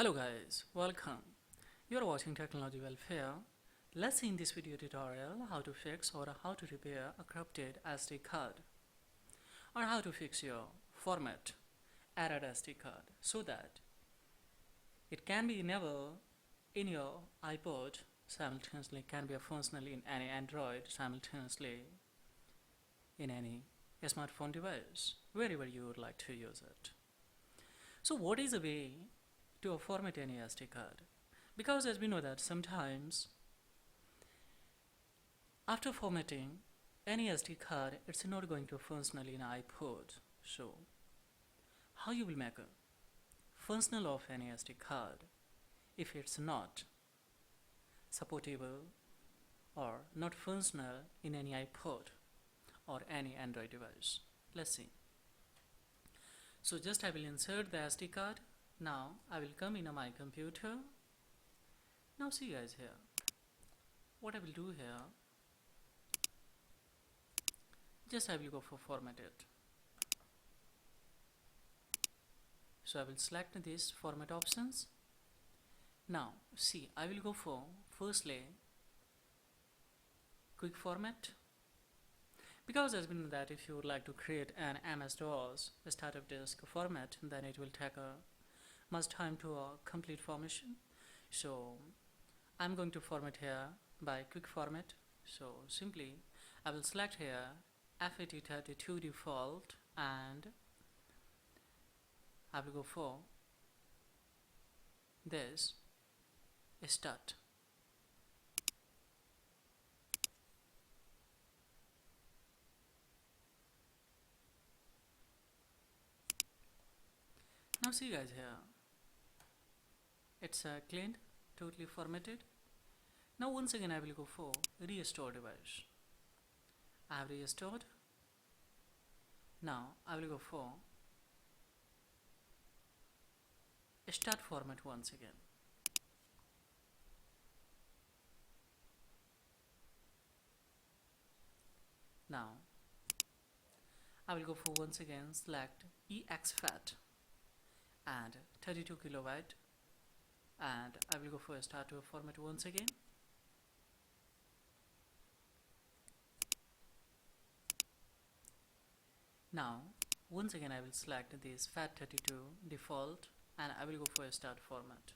Hello guys, welcome. You are watching Technology Welfare. Let's see in this video tutorial how to fix or how to repair a corrupted SD card, or how to fix your format error SD card so that it can be enabled in your iPod simultaneously, can be functional in any Android simultaneously in any smartphone device, wherever you would like to use it. So what is the way to format any SD card? Because as we know that sometimes after formatting any SD card, it's not going to functional in iPod. So how you will make a functional of any SD card if it's not supportable or not functional in any iPod or any Android device? Let's see. So just I will insert the SD card. Now I will come in my computer. Now see guys here, what I will do here, just I will go for format it. So I will select this format options. Now see, I will go for firstly quick format, because as we know that if you would like to create an MS-DOS startup disk format, then it will take a much time to a complete formation. So I'm going to format here by quick format. So simply I will select here FAT32 default and I will go for this start. Now see guys here, it's cleaned, totally formatted. Now once again I will go for restore device. I have restored. Now I will go for start format once again. Now I will go for once again select exFAT and 32 kilobyte, and I will go for start to format once again. Now once again I will select this FAT32 default and I will go for a start format.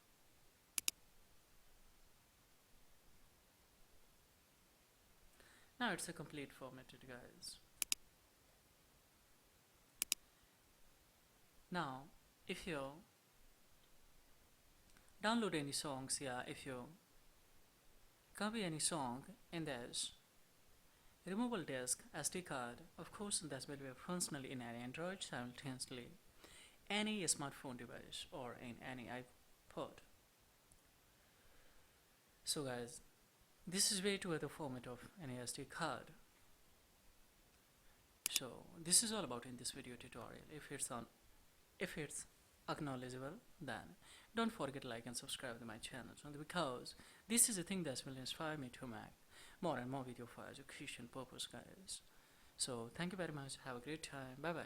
Now it's a complete formatted guys. Now if you download any songs, if you copy any song in this removable disk SD card, of course that will be functional in any Android simultaneously, any smartphone device or in any iPod. So guys, this is way to the format of any SD card. So this is all about in this video tutorial. If it's acknowledgeable, then don't forget to like and subscribe to my channel, because this is a thing that will inspire me to make more and more video for education purpose guys. So thank you very much, have a great time, bye bye.